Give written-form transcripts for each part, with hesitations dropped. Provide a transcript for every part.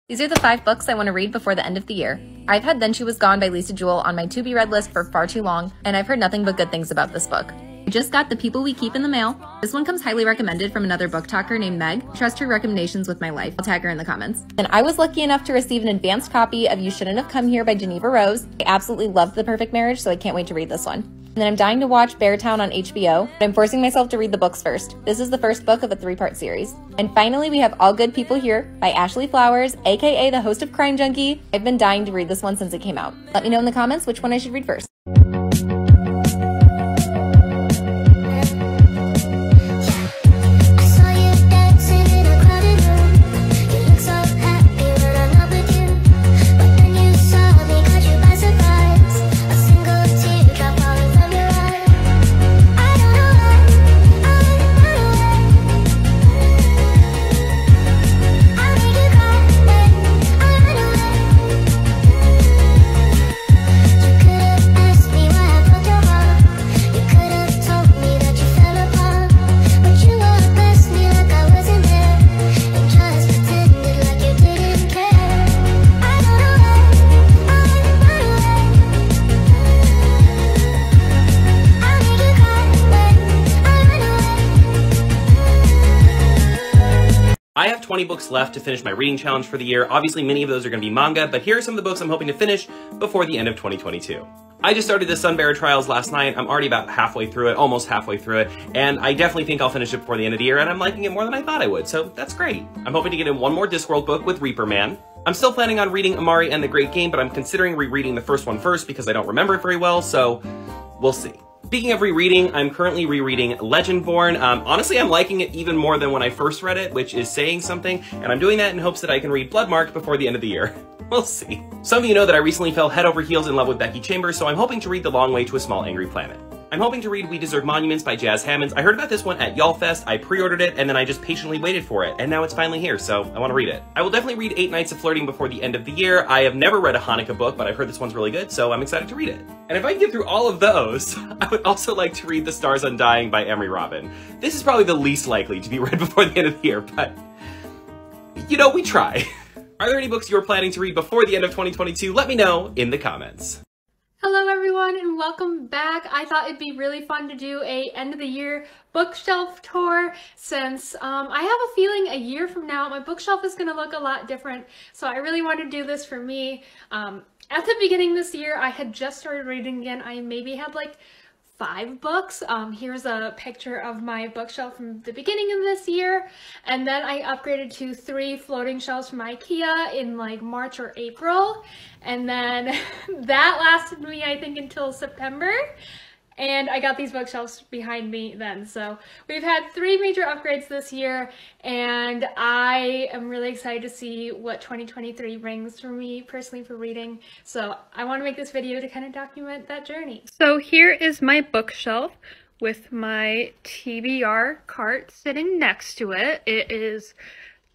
These are the 5 books I want to read before the end of the year. I've had Then She Was Gone by Lisa Jewell on my to-be-read list for far too long, and I've heard nothing but good things about this book. I just got The People We Keep in the mail. This one comes highly recommended from another book talker named Meg. Trust her recommendations with my life. I'll tag her in the comments. And I was lucky enough to receive an advanced copy of You Shouldn't Have Come Here by Geneva Rose. I absolutely loved The Perfect Marriage, so I can't wait to read this one. And then I'm dying to watch Beartown on HBO, but I'm forcing myself to read the books first. This is the first book of a 3-part series. And finally, we have All Good People Here by Ashley Flowers, aka the host of Crime Junkie. I've been dying to read this one since it came out. Let me know in the comments which one I should read first. I have 20 books left to finish my reading challenge for the year. Obviously, many of those are going to be manga, but here are some of the books I'm hoping to finish before the end of 2022. I just started the Sunbearer Trials last night. I'm already about halfway through it, almost halfway through it, and I definitely think I'll finish it before the end of the year, and I'm liking it more than I thought I would, so that's great. I'm hoping to get in one more Discworld book with Reaper Man. I'm still planning on reading Amari and the Great Game, but I'm considering rereading the first one first because I don't remember it very well, so we'll see. Speaking of rereading, I'm currently rereading Legendborn. Honestly, I'm liking it even more than when I first read it, which is saying something, and I'm doing that in hopes that I can read Bloodmark before the end of the year. We'll see. Some of you know that I recently fell head over heels in love with Becky Chambers, so I'm hoping to read The Long Way to a Small Angry Planet. I'm hoping to read We Deserve Monuments by Jazz Hammonds. I heard about this one at YALLFest, I pre-ordered it, and then I just patiently waited for it, and now it's finally here, so I want to read it. I will definitely read 8 Nights of Flirting before the end of the year. I have never read a Hanukkah book, but I've heard this one's really good, so I'm excited to read it. And if I can get through all of those, I would also like to read The Stars Undying by Emery Robin. This is probably the least likely to be read before the end of the year, but, you know, we try. Are there any books you're planning to read before the end of 2022? Let me know in the comments. Hello everyone and welcome back. I thought it'd be really fun to do a end of the year bookshelf tour since I have a feeling a year from now my bookshelf is going to look a lot different. So I really want to do this for me. At the beginning of this year I had just started reading again. I maybe had like 5 books. Here's a picture of my bookshelf from the beginning of this year, and then I upgraded to 3 floating shelves from IKEA in like March or April, and then that lasted me I think until September, and I got these bookshelves behind me then. So we've had 3 major upgrades this year, and I am really excited to see what 2023 brings for me personally for reading. So I want to make this video to kind of document that journey. So here is my bookshelf with my TBR cart sitting next to it. It is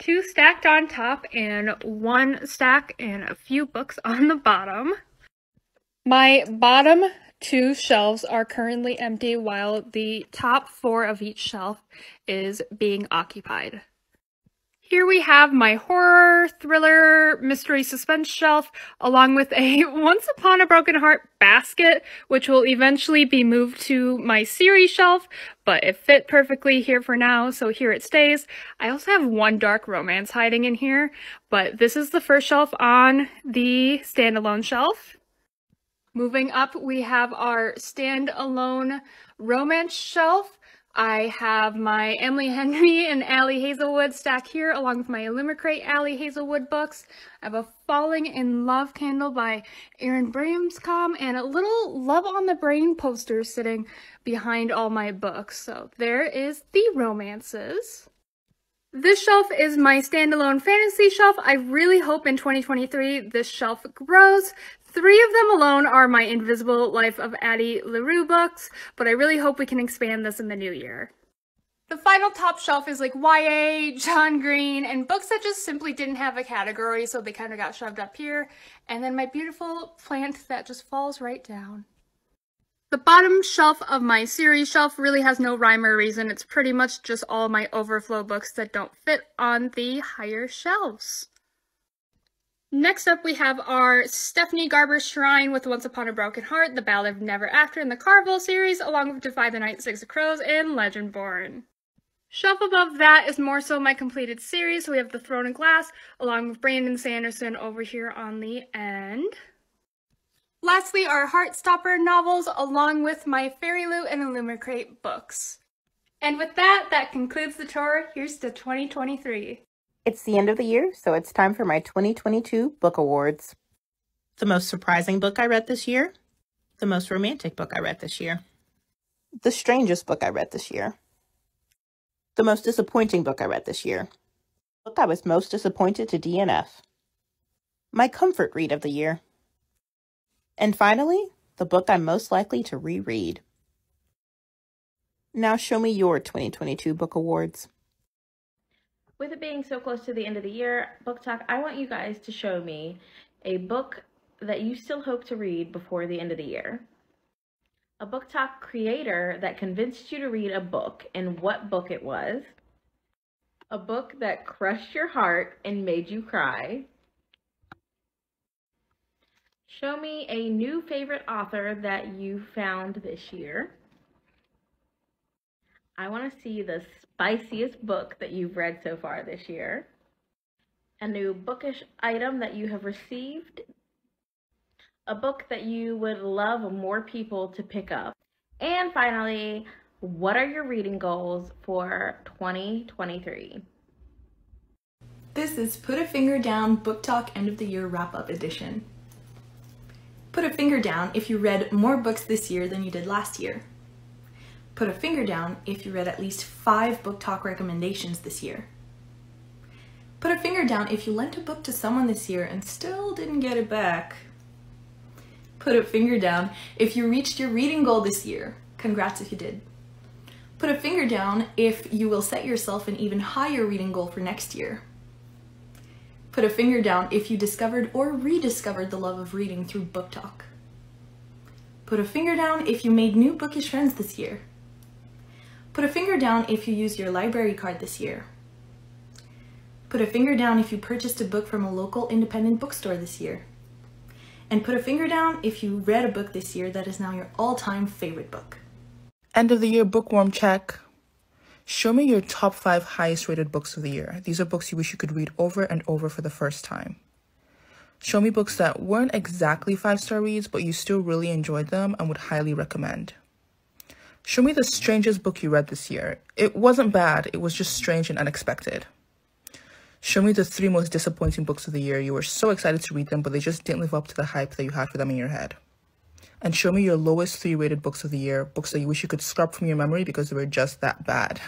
2 stacked on top and 1 stack and a few books on the bottom. My bottom 2 shelves are currently empty while the top 4 of each shelf is being occupied. Here we have my horror, thriller, mystery, suspense shelf, along with a Once Upon a Broken Heart basket, which will eventually be moved to my series shelf, but it fit perfectly here for now, so here it stays. I also have 1 dark romance hiding in here, but this is the first shelf on the standalone shelf. Moving up, we have our standalone romance shelf. I have my Emily Henry and Ali Hazelwood stack here, along with my Illumicrate Ali Hazelwood books. I have a Falling in Love candle by Erin Bramscom and a little Love on the Brain poster sitting behind all my books. So there is the romances. This shelf is my standalone fantasy shelf. I really hope in 2023 this shelf grows. 3 of them alone are my Invisible Life of Addie LaRue books, but I really hope we can expand this in the new year. The final top shelf is like YA, John Green, and books that just simply didn't have a category, so they kind of got shoved up here. And then my beautiful plant that just falls right down. The bottom shelf of my series shelf really has no rhyme or reason. It's pretty much just all my overflow books that don't fit on the higher shelves. Next up, we have our Stephanie Garber Shrine with Once Upon a Broken Heart, The Ballad of Never After in the Carvel series, along with Defy the Night, Six of Crows, and Legendborn. Shelf above that is more so my completed series. So we have The Throne of Glass, along with Brandon Sanderson over here on the end. Lastly, our Heartstopper novels, along with my Fairy Loot and Illumicrate books. And with that, that concludes the tour. Here's to 2023. It's the end of the year, so it's time for my 2022 book awards. The most surprising book I read this year. The most romantic book I read this year. The strangest book I read this year. The most disappointing book I read this year. The book I was most disappointed to DNF. My comfort read of the year. And finally, the book I'm most likely to reread. Now show me your 2022 book awards. With it being so close to the end of the year, Book Talk, I want you guys to show me a book that you still hope to read before the end of the year. A Book Talk creator that convinced you to read a book and what book it was. A book that crushed your heart and made you cry. Show me a new favorite author that you found this year. I want to see the spiciest book that you've read so far this year. A new bookish item that you have received. A book that you would love more people to pick up. And finally, what are your reading goals for 2023? This is Put a Finger Down Book Talk End of the Year Wrap-Up Edition. Put a finger down if you read more books this year than you did last year. Put a finger down if you read at least 5 Book Talk recommendations this year. Put a finger down if you lent a book to someone this year and still didn't get it back. Put a finger down if you reached your reading goal this year. Congrats if you did. Put a finger down if you will set yourself an even higher reading goal for next year. Put a finger down if you discovered or rediscovered the love of reading through Book Talk. Put a finger down if you made new bookish friends this year. Put a finger down if you used your library card this year. Put a finger down if you purchased a book from a local independent bookstore this year. And put a finger down if you read a book this year that is now your all-time favorite book. End of the year bookworm check. Show me your top 5 highest rated books of the year. These are books you wish you could read over and over for the first time. Show me books that weren't exactly 5-star reads, but you still really enjoyed them and would highly recommend. Show me the strangest book you read this year. It wasn't bad, it was just strange and unexpected. Show me the 3 most disappointing books of the year. You were so excited to read them, but they just didn't live up to the hype that you had for them in your head. And show me your lowest 3 rated books of the year, books that you wish you could scrub from your memory because they were just that bad.